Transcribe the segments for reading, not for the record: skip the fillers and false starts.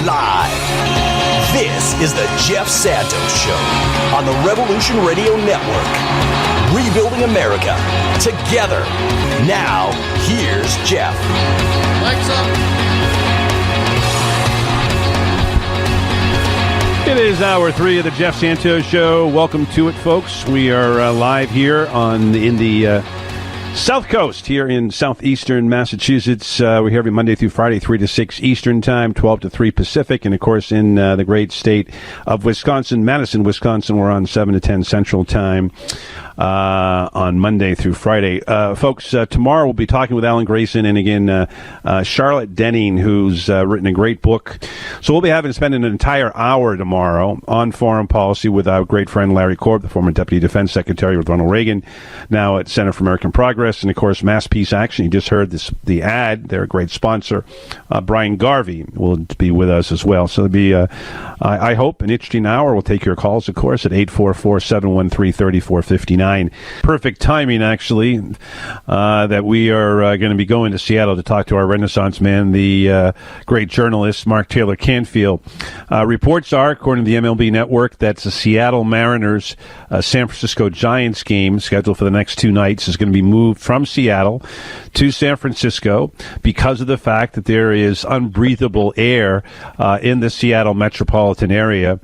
live. This is the Jeff Santos Show on the Revolution Radio Network. Rebuilding America together. Now, here's Jeff. Lights up. It is hour 3 of the Jeff Santos Show. Welcome to it, folks. We are live here in the South Coast, here in southeastern Massachusetts. We're here every Monday through Friday, 3 to 6 Eastern Time, 12 to 3 Pacific. And, of course, in the great state of Wisconsin, Madison, Wisconsin, we're on 7 to 10 Central Time on Monday through Friday. Folks, tomorrow we'll be talking with Alan Grayson and, again, Charlotte Denning, who's written a great book. So we'll be spending an entire hour tomorrow on foreign policy with our great friend Larry Korb, the former Deputy Defense Secretary with Ronald Reagan, now at Center for American Progress, and, of course, Mass Peace Action. You just heard the ad. They're a great sponsor. Brian Garvey will be with us as well. So it'll be, I hope, an interesting hour. We'll take your calls, of course, at 844-713-3459. Perfect timing, actually, that we are going to be going to Seattle to talk to our Renaissance man, the great journalist Mark Taylor-Canfield. Reports are, according to the MLB Network, that the Seattle Mariners San Francisco Giants game scheduled for the next 2 nights is going to be moved from Seattle to San Francisco because of the fact that there is unbreathable air in the Seattle metropolitan area.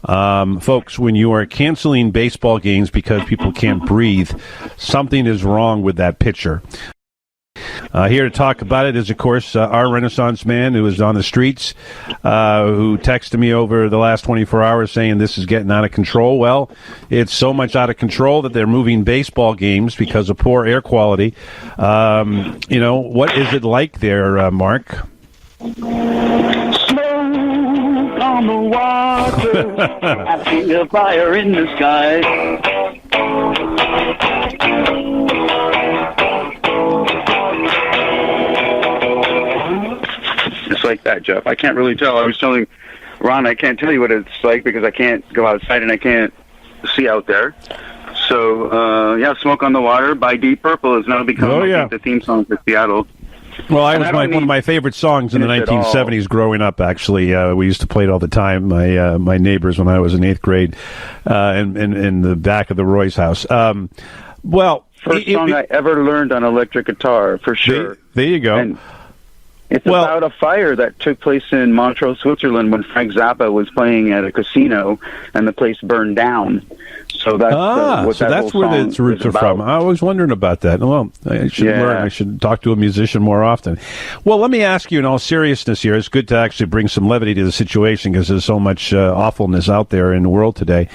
Folks, when you are canceling baseball games because people can't breathe, something is wrong with that pitcher. Here to talk about it is, of course, our Renaissance man who is on the streets, who texted me over the last 24 hours saying this is getting out of control. Well, it's so much out of control that they're moving baseball games because of poor air quality. What is it like there, Mark? On the water, I see a fire in the sky. It's like that, Jeff. I can't really tell. I was telling Ron, I can't tell you what it's like because I can't go outside and I can't see out there. So, Smoke on the Water by Deep Purple has now become the theme song for Seattle. Well, one of my favorite songs in the 1970s growing up, actually. We used to play it all the time, my neighbors, when I was in 8th grade, in the back of the Roy's house. First song I ever learned on electric guitar, for sure. There you go. And it's about a fire that took place in Montreux, Switzerland, when Frank Zappa was playing at a casino, and the place burned down. So that's where its roots are from. I was wondering about that. Well, I should learn. I should talk to a musician more often. Well, let me ask you, in all seriousness here, it's good to actually bring some levity to the situation because there's so much awfulness out there in the world today.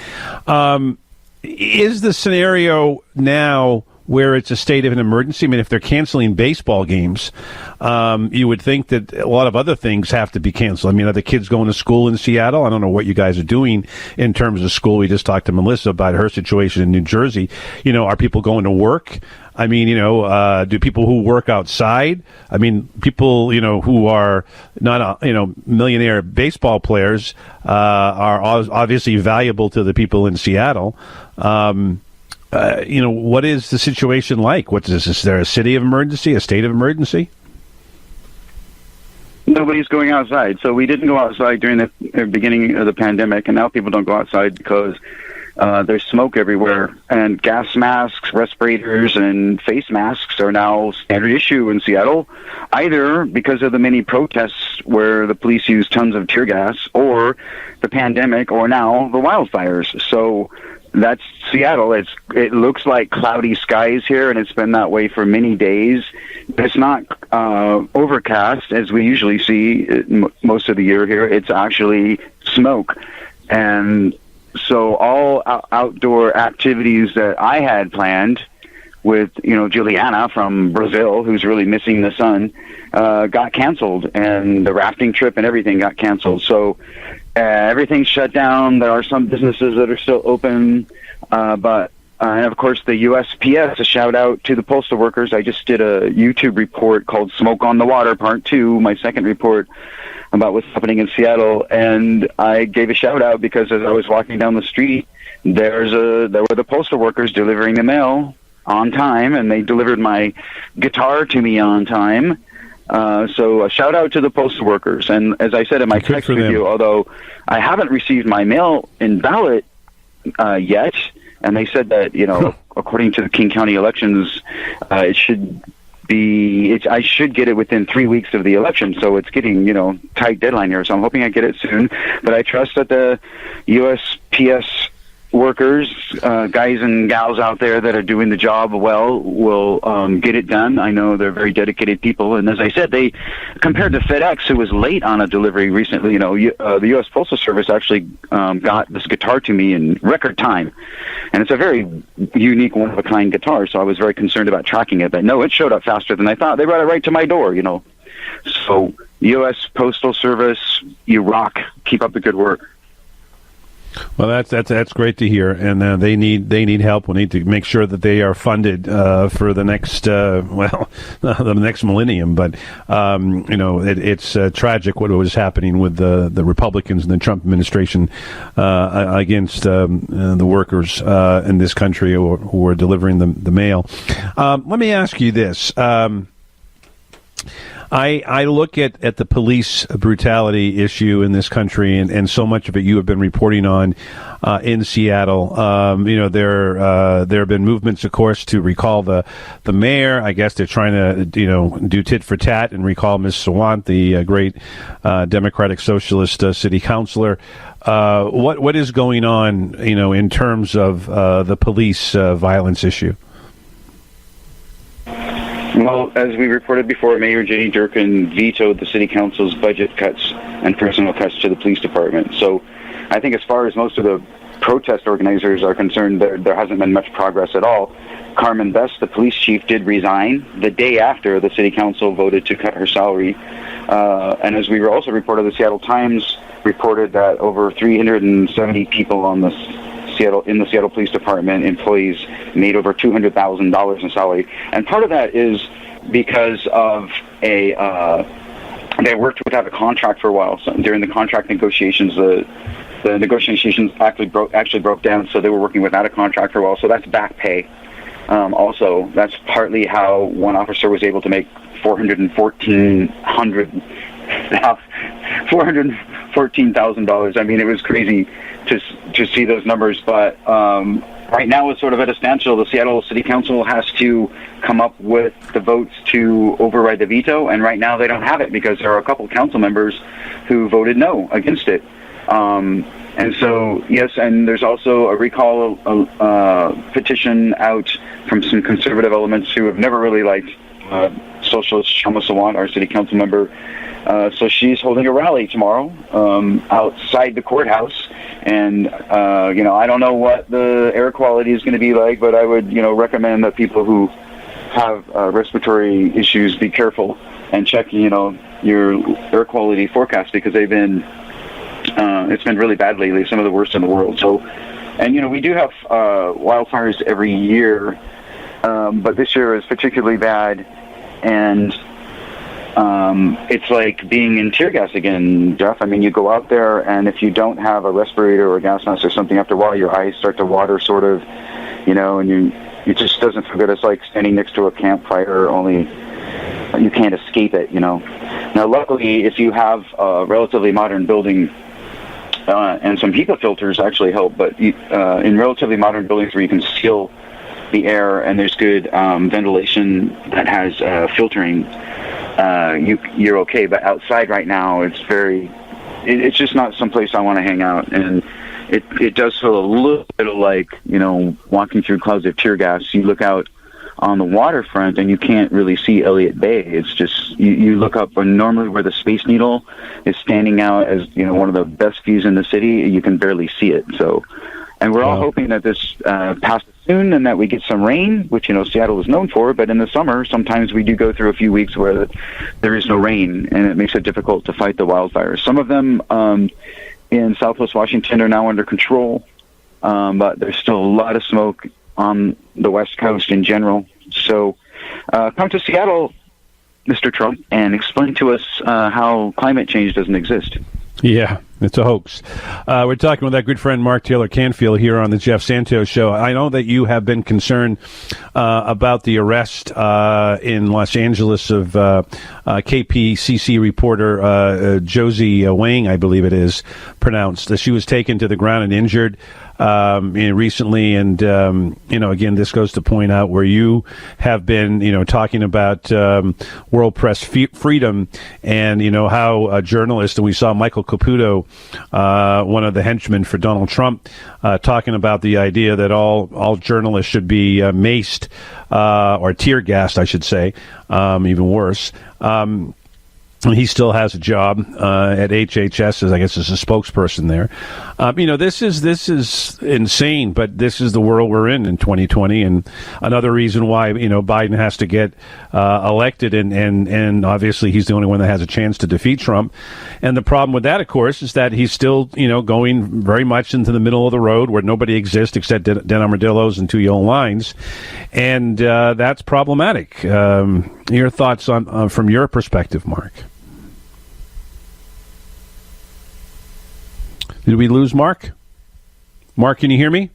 Is the scenario now where it's a state of an emergency? I mean, if they're canceling baseball games, you would think that a lot of other things have to be canceled. I mean, are the kids going to school in Seattle? I don't know what you guys are doing in terms of school. We just talked to Melissa about her situation in New Jersey. Are people going to work? I mean, do people who work outside? I mean, people, who are not, millionaire baseball players are obviously valuable to the people in Seattle. What is the situation like? What is this? Is there a city of emergency, a state of emergency? Nobody's going outside. So we didn't go outside during the beginning of the pandemic, and now people don't go outside because there's smoke everywhere. And gas masks, respirators, and face masks are now standard issue in Seattle, either because of the many protests where the police use tons of tear gas, or the pandemic, or now the wildfires. So that's Seattle. It looks like cloudy skies here, and it's been that way for many days. It's not overcast, as we usually see most of the year here. It's actually smoke. And so all outdoor activities that I had planned with, Juliana from Brazil, who's really missing the sun, got canceled, and the rafting trip and everything got canceled. So everything's shut down. There are some businesses that are still open, but and of course the USPS, a shout out to the postal workers. I just did a YouTube report called Smoke on the Water Part 2, my second report about what's happening in Seattle, and I gave a shout out because as I was walking down the street, there were the postal workers delivering the mail on time, and they delivered my guitar to me on time. So a shout out to the postal workers. And as I said in my text review, although I haven't received my mail-in ballot yet, and they said that, according to the King County elections, I should get it within 3 weeks of the election. So it's getting, tight deadline here. So I'm hoping I get it soon. But I trust that the USPS workers, guys and gals out there that are doing the job well, will get it done. I know they're very dedicated people, and as I said, they compared to FedEx, who was late on a delivery recently. The U.S. Postal Service actually got this guitar to me in record time, and it's a very unique, one-of-a-kind guitar. So I was very concerned about tracking it, but no, it showed up faster than I thought. They brought it right to my door. So U.S. Postal Service, you rock. Keep up the good work. Well, that's great to hear, and they need help. We need to make sure that they are funded for the next the next millennium. But it's tragic what was happening with the Republicans and the Trump administration against the workers in this country who are delivering the mail. Let me ask you this. I look at the police brutality issue in this country, and so much of it you have been reporting on in Seattle. There have been movements, of course, to recall the mayor. I guess they're trying to do tit for tat and recall Ms. Sawant, the great Democratic Socialist city councilor. What is going on, in terms of the police violence issue? Well, as we reported before, Mayor Jenny Durkan vetoed the city council's budget cuts and personnel cuts to the police department. So I think as far as most of the protest organizers are concerned, there hasn't been much progress at all. Carmen Best, the police chief, did resign the day after the city council voted to cut her salary. And as we were also reported, the Seattle Times reported that over 370 people in the Seattle Police Department, employees, made over $200,000 in salary. And part of that is because of they worked without a contract for a while. So during the contract negotiations, the negotiations actually broke down, so they were working without a contract for a while. So that's back pay. Also, that's partly how one officer was able to make $414,000. I mean, it was crazy to see those numbers, but right now it's sort of at a standstill. The Seattle City Council has to come up with the votes to override the veto, and right now they don't have it because there are a couple council members who voted no against it. And so, yes, and there's also a recall petition out from some conservative elements who have never really liked Socialist Shama Sawant, our city council member. So she's holding a rally tomorrow outside the courthouse. And, I don't know what the air quality is going to be like, but I would, recommend that people who have respiratory issues be careful and check, your air quality forecast, because it's been really bad lately, some of the worst in the world. So, and, we do have wildfires every year, but this year is particularly bad. And it's like being in tear gas again, Jeff. I mean, you go out there, and if you don't have a respirator or a gas mask or something, after a while your eyes start to water, sort of, and it just doesn't feel good. It's like standing next to a campfire, only you can't escape it, Now, luckily, if you have a relatively modern building, and some HEPA filters actually help, but in relatively modern buildings where you can seal the air and there's good ventilation that has filtering, you're okay. But outside right now, it's just not someplace I want to hang out. And it does feel a little bit like, walking through clouds of tear gas. You look out on the waterfront and you can't really see Elliott Bay. It's just, you look up, and normally where the Space Needle is standing out as, one of the best views in the city, you can barely see it. So, and we're all hoping that this passes soon and that we get some rain, which, Seattle is known for. But in the summer, sometimes we do go through a few weeks where there is no rain, and it makes it difficult to fight the wildfires. Some of them in Southwest Washington are now under control, but there's still a lot of smoke on the West Coast in general. So come to Seattle, Mr. Trump, and explain to us how climate change doesn't exist. Yeah, It's a hoax. We're talking with our good friend Mark Taylor-Canfield here on the Jeff Santos Show. I know that you have been concerned about the arrest in Los Angeles of KPCC reporter Josie Wang, I believe it is pronounced. She was taken to the ground and injured recently, and again, this goes to point out where you have been, talking about world press freedom, and how a journalist, and we saw Michael Caputo, one of the henchmen for Donald Trump, talking about the idea that all journalists should be maced or tear gassed, I should say, even worse. He still has a job at HHS, I guess, as a spokesperson there. This is insane, but this is the world we're in 2020, and another reason why Biden has to get elected, and obviously he's the only one that has a chance to defeat Trump. And the problem with that, of course, is that he's still going very much into the middle of the road where nobody exists except Den Armadillos and two yellow lines, and that's problematic. Your thoughts on from your perspective, Mark? Did we lose Mark? Mark, can you hear me?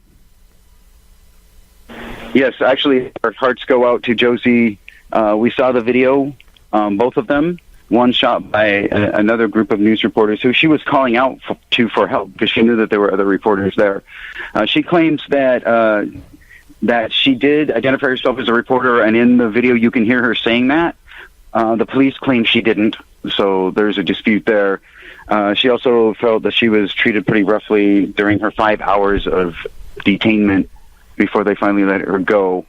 Yes, actually, our hearts go out to Josie. We saw the video, both of them. One shot by another group of news reporters who she was calling out for help because she knew that there were other reporters there. She claims that she did identify herself as a reporter, and in the video you can hear her saying that. The police claim she didn't, so there's a dispute there. She also felt that she was treated pretty roughly during her 5 hours of detainment before they finally let her go.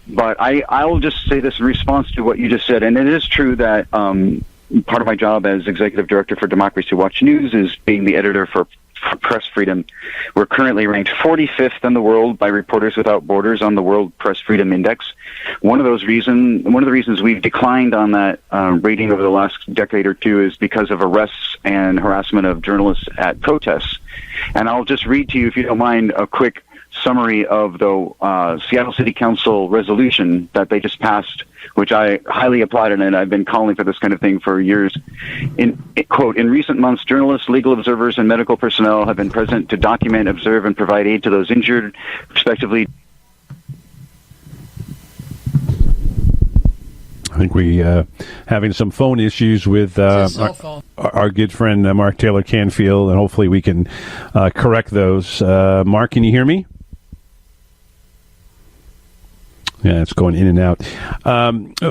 But I'll just say this in response to what you just said, and it is true that part of my job as executive director for Democracy Watch News is being the editor for press freedom. We're currently ranked 45th in the world by Reporters Without Borders on the World Press Freedom Index. One of the reasons we've declined on that rating over the last decade or two is because of arrests and harassment of journalists at protests. And I'll just read to you, if you don't mind, a quick summary of the Seattle City Council resolution that they just passed, which I highly applauded, and I've been calling for this kind of thing for years. Quote, in recent months, journalists, legal observers, and medical personnel have been present to document, observe, and provide aid to those injured, respectively. I think we having some phone issues with our good friend Mark Taylor-Canfield, and hopefully we can correct those. Mark, can you hear me? Yeah, it's going in and out.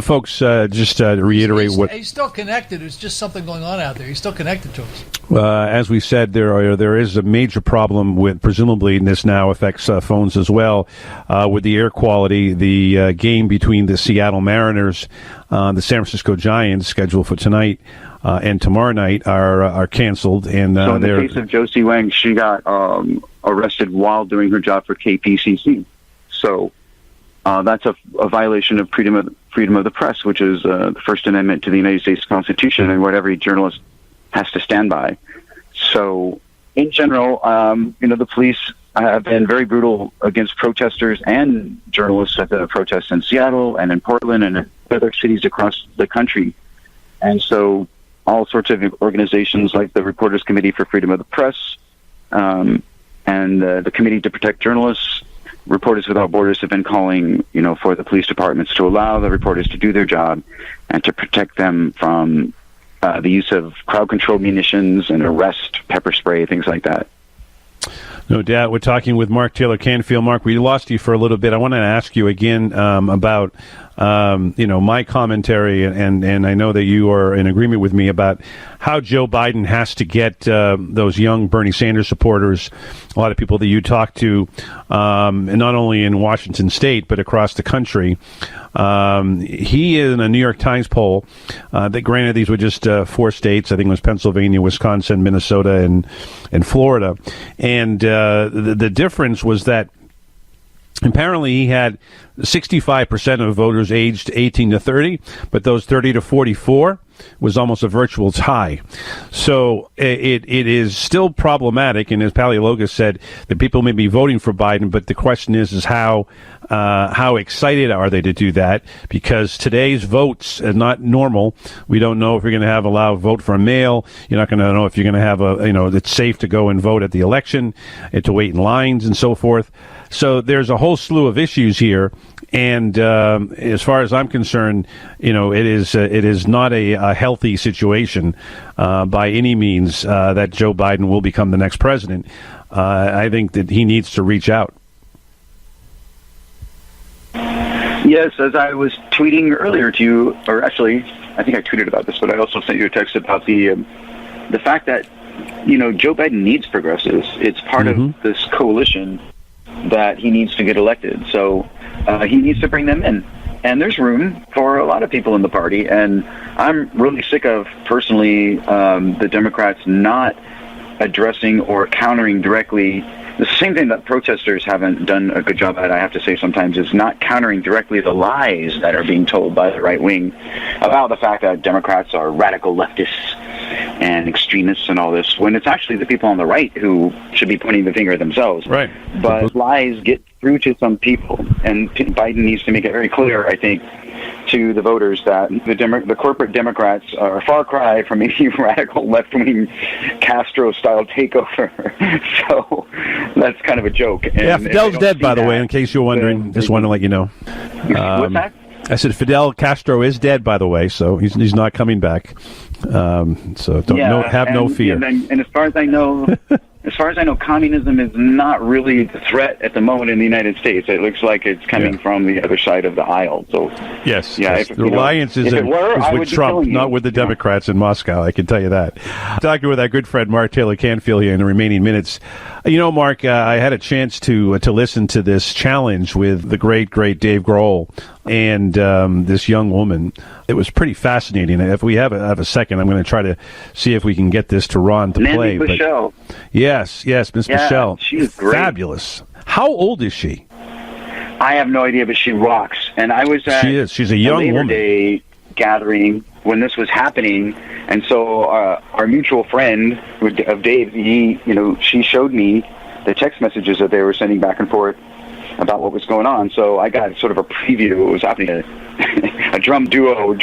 Folks, just to reiterate he's still connected. There's just something going on out there. He's still connected to us. As we said, there is a major problem with, presumably, and this now affects phones as well, with the air quality. The game between the Seattle Mariners, the San Francisco Giants, scheduled for tonight and tomorrow night, are canceled. And so in the case of Josie Wang, she got arrested while doing her job for KPCC. So that's a violation of freedom of the press, which is the First Amendment to the United States Constitution, and what every journalist has to stand by. So, in general, the police have been very brutal against protesters and journalists at the protests in Seattle and in Portland and in other cities across the country. And so, all sorts of organizations like the Reporters Committee for Freedom of the Press and the Committee to Protect Journalists, Reporters Without Borders, have been calling, for the police departments to allow the reporters to do their job and to protect them from the use of crowd control munitions and arrest, pepper spray, things like that. No doubt. We're talking with Mark Taylor-Canfield. Mark, we lost you for a little bit. I want to ask you again about my commentary, and I know that you are in agreement with me about how Joe Biden has to get those young Bernie Sanders supporters, a lot of people that you talk to, and not only in Washington State, but across the country. He, in a New York Times poll, that granted these were just 4 states, I think it was Pennsylvania, Wisconsin, Minnesota, and Florida. And the difference was that apparently he had 65% of voters aged 18 to 30, but those 30 to 44 was almost a virtual tie. So it is still problematic, and as Paleologus said, that people may be voting for Biden, but the question is how excited are they to do that? Because today's votes are not normal. We don't know if you're going to have allowed vote for mail. You're not going to know if you're going to have it's safe to go and vote at the election, and to wait in lines and so forth. So there's a whole slew of issues here. And as far as I'm concerned, it is not a healthy situation by any means that Joe Biden will become the next president. I think that he needs to reach out. Yes, as I was tweeting earlier to you, or actually, I think I tweeted about this, but I also sent you a text about the fact that Joe Biden needs progressives. It's part of this coalition that he needs to get elected. So he needs to bring them in. And there's room for a lot of people in the party. And I'm really sick of, personally, the Democrats not addressing or countering directly. The same thing that protesters haven't done a good job at, I have to say sometimes, is not countering directly the lies that are being told by the right wing about the fact that Democrats are radical leftists and extremists and all this, when it's actually the people on the right who should be pointing the finger at themselves. Right. But lies get through to some people, and Biden needs to make it very clear, I think, to the voters that the corporate Democrats are a far cry from any radical left-wing Castro-style takeover. So that's kind of a joke. And Fidel's dead, by the way, in case you're wondering. Just want to let you know. What's that? I said Fidel Castro is dead, by the way, so he's not coming back. So have no fear. And as far as I know, communism is not really the threat at the moment in the United States. It looks like it's coming from the other side of the aisle. So yes. The alliance is with Trump, not with the Democrats in Moscow. I can tell you that. Talking with our good friend Mark Taylor-Canfield here in the remaining minutes. Mark, I had a chance to listen to this challenge with the great Dave Grohl and this young woman. It was pretty fascinating. If we have a second, I'm going to try to see if we can get this to Ron to play. Nandi Bushell. Yes, Miss Bushell. She's great. Fabulous. How old is she? I have no idea, but she rocks. And I was at She's a young Labor woman. Day gathering when this was happening, and so our mutual friend of Dave, she showed me the text messages that they were sending back and forth about what was going on. So I got sort of a preview of what was happening. A drum duel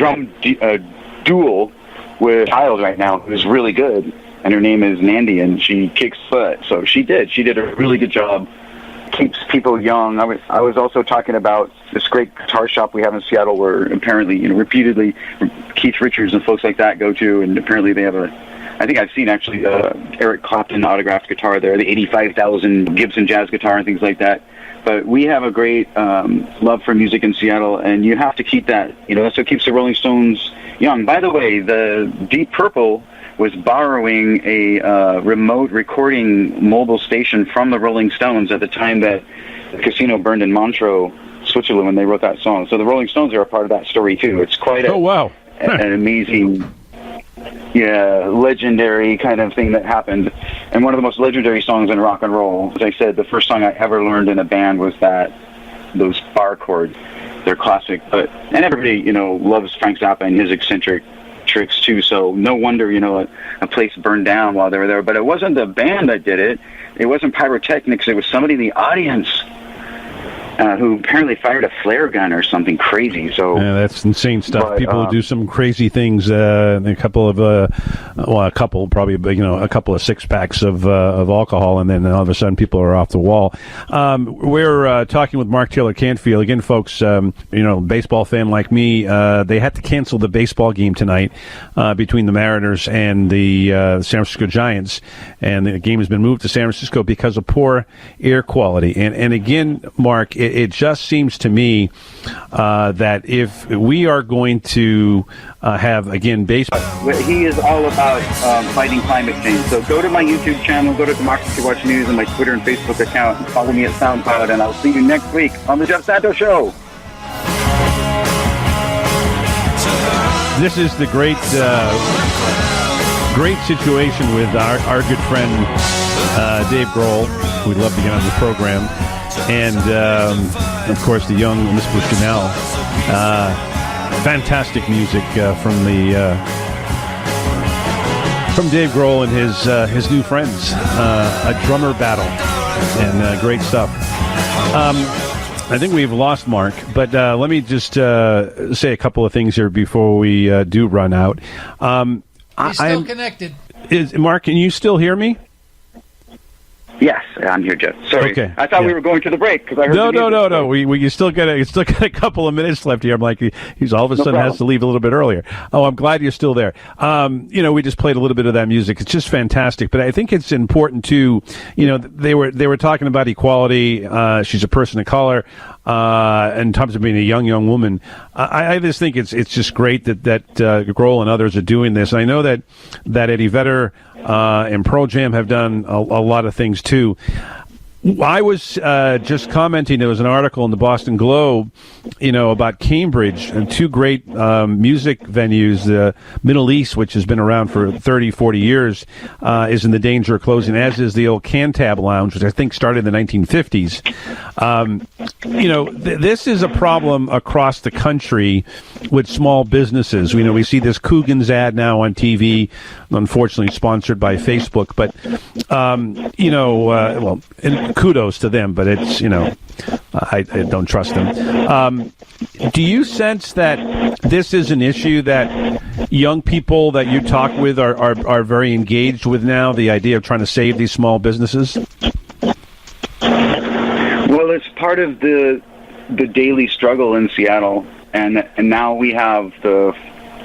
with a child right now who's really good, and her name is Nandi, and she kicks butt. So she did a really good job. Keeps people young. I was also talking about this great guitar shop we have in Seattle, where apparently, repeatedly Keith Richards and folks like that go to, and apparently they have I think I've seen actually Eric Clapton autographed guitar there, the 85,000 Gibson jazz guitar and things like that. But we have a great love for music in Seattle, and you have to keep that. That's what keeps the Rolling Stones young. By the way, the Deep Purple was borrowing a remote recording mobile station from the Rolling Stones at the time that the casino burned in Montreux, Switzerland, when they wrote that song. So the Rolling Stones are a part of that story, too. It's quite an amazing, legendary kind of thing that happened. And one of the most legendary songs in rock and roll. As I said, the first song I ever learned in a band was those bar chords. They're classic. And everybody, loves Frank Zappa and his eccentric tricks too, so no wonder a place burned down while they were there. But it wasn't the band that did it. It wasn't pyrotechnics. It was somebody in the audience who apparently fired a flare gun or something crazy. So that's insane stuff. But, people do some crazy things. A couple of a couple of six packs of alcohol, and then all of a sudden people are off the wall. We're talking with Mark Taylor-Canfield again, folks. Baseball fan like me, they had to cancel the baseball game tonight between the Mariners and the San Francisco Giants, and the game has been moved to San Francisco because of poor air quality. And again, Mark, it just seems to me that if we are going to have, again, baseball... He is all about fighting climate change. So go to my YouTube channel, go to Democracy Watch News and my Twitter and Facebook account, and follow me at SoundCloud, and I'll see you next week on the Jeff Santos Show. This is the great situation with our good friend Dave Grohl, who we'd love to get on the program. and of course the young Miss Bushell. Fantastic music from Dave Grohl and his new friends. A drummer battle, and great stuff. I think we've lost Mark, but let me just say a couple of things here before we do run out. He's still connected. Mark, can you still hear me? Yes, I'm here, Jeff. Sorry, okay. I thought we were going to the break because I heard. No. We still got a couple of minutes left here. I'm like, he's all of a sudden has to leave a little bit earlier. Oh, I'm glad you're still there. We just played a little bit of that music. It's just fantastic. But I think it's important too. They were talking about equality. She's a person of color, in terms of being a young woman. I just think it's just great that Grohl and others are doing this. And I know that Eddie Vedder and Pearl Jam have done a lot of things too. I was just commenting. There was an article in the Boston Globe, about Cambridge and two great music venues. The Middle East, which has been around for 30, 40 years, is in the danger of closing, as is the old Cantab Lounge, which I think started in the 1950s. This is a problem across the country with small businesses. We see this Coogan's ad now on TV, unfortunately sponsored by Facebook, but, and kudos to them, but it's, I don't trust them. Do you sense that this is an issue that young people that you talk with are very engaged with now, the idea of trying to save these small businesses? Well, it's part of the daily struggle in Seattle, and now we have the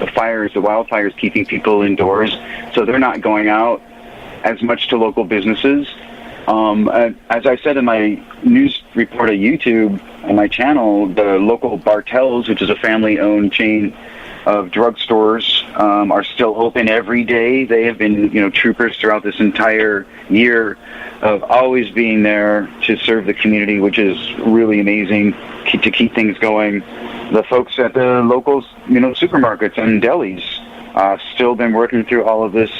wildfires keeping people indoors, so they're not going out as much to local businesses. As I said in my news report on YouTube on my channel, the local Bartels, which is a family-owned chain of drugstores, are still open every day. They have been, troopers throughout this entire year of always being there to serve the community, which is really amazing to keep things going. The folks at the local, supermarkets and delis still been working through all of this.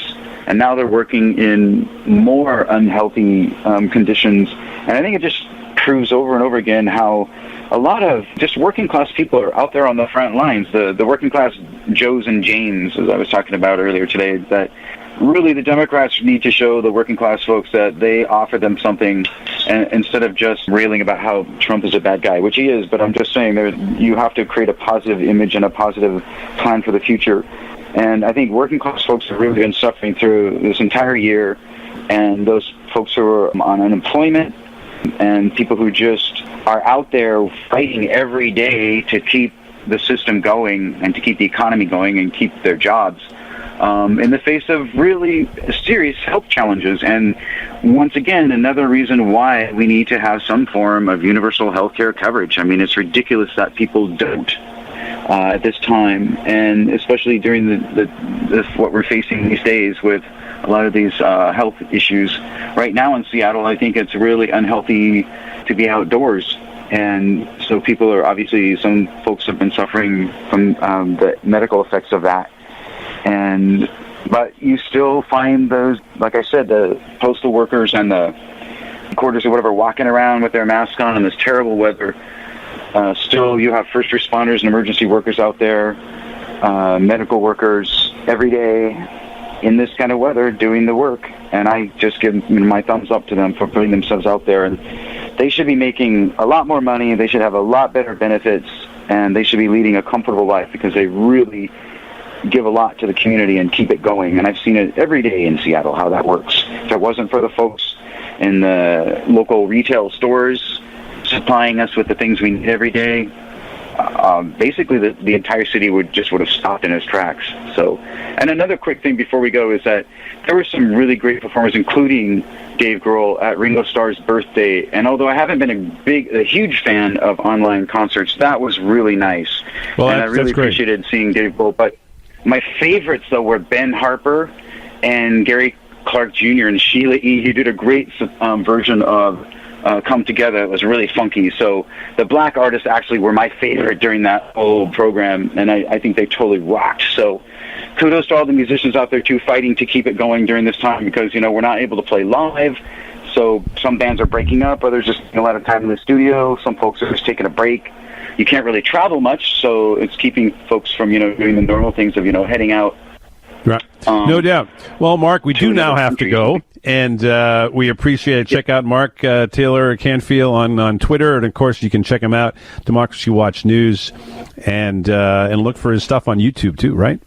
And now they're working in more unhealthy conditions. And I think it just proves over and over again how a lot of just working class people are out there on the front lines. The working class Joes and Janes, as I was talking about earlier today, that really the Democrats need to show the working class folks that they offer them something, and instead of just railing about how Trump is a bad guy, which he is. But I'm just saying you have to create a positive image and a positive plan for the future. And I think working class folks have really been suffering through this entire year, and those folks who are on unemployment and people who just are out there fighting every day to keep the system going and to keep the economy going and keep their jobs in the face of really serious health challenges. And once again, another reason why we need to have some form of universal health care coverage. I mean, it's ridiculous that people don't. At this time, and especially during the what we're facing these days with a lot of these health issues. Right now in Seattle, I think it's really unhealthy to be outdoors, and so people are some folks have been suffering from the medical effects of that. But you still find those, like I said, the postal workers and the quarters or whatever walking around with their masks on in this terrible weather. Still, you have first responders and emergency workers out there, medical workers every day in this kind of weather doing the work. And I just give my thumbs up to them for putting themselves out there. And they should be making a lot more money. They should have a lot better benefits, and they should be leading a comfortable life because they really give a lot to the community and keep it going. And I've seen it every day in Seattle, how that works. If it wasn't for the folks in the local retail stores supplying us with the things we need every day, basically the entire city would have stopped in its tracks. So, and another quick thing before we go is that there were some really great performers, including Dave Grohl at Ringo Starr's birthday. And although I haven't been a huge fan of online concerts, that was really nice. Well, and I really appreciated seeing Dave Grohl. But my favorites, though, were Ben Harper and Gary Clark Jr. and Sheila E. He did a great version of Come Together. It was really funky. So the black artists actually were my favorite during that whole program, and I think they totally rocked. So kudos to all the musicians out there, too, fighting to keep it going during this time because, we're not able to play live. So some bands are breaking up, others just spending a lot of time in the studio. Some folks are just taking a break. You can't really travel much, so it's keeping folks from, doing the normal things of, heading out. Right. No doubt. Well, Mark, we do now have to go, and we appreciate it. Check out Mark Taylor-Canfield on Twitter, and, of course, you can check him out, Democracy Watch News, and look for his stuff on YouTube, too, right?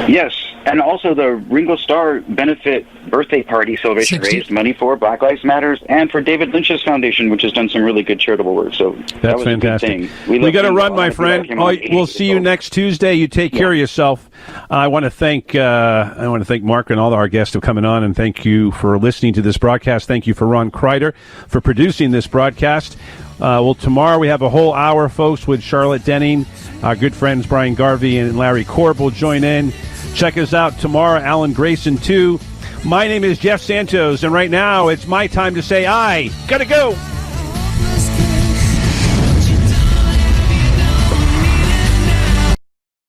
Yes, and also the Ringo Starr benefit birthday party celebration raised money for Black Lives Matters and for David Lynch's foundation, which has done some really good charitable work. So that was fantastic. A good thing. We got to run, my friend. We'll see you next Tuesday. You take care of yourself. I want to thank Mark and all our guests for coming on, and thank you for listening to this broadcast. Thank you for Ron Kreider for producing this broadcast. Well, tomorrow we have a whole hour, folks, with Charlotte Denning. Our good friends Brian Garvey and Larry Korb will join in. Check us out tomorrow, Alan Grayson, too. My name is Jeff Santos, and right now it's my time to say I gotta go.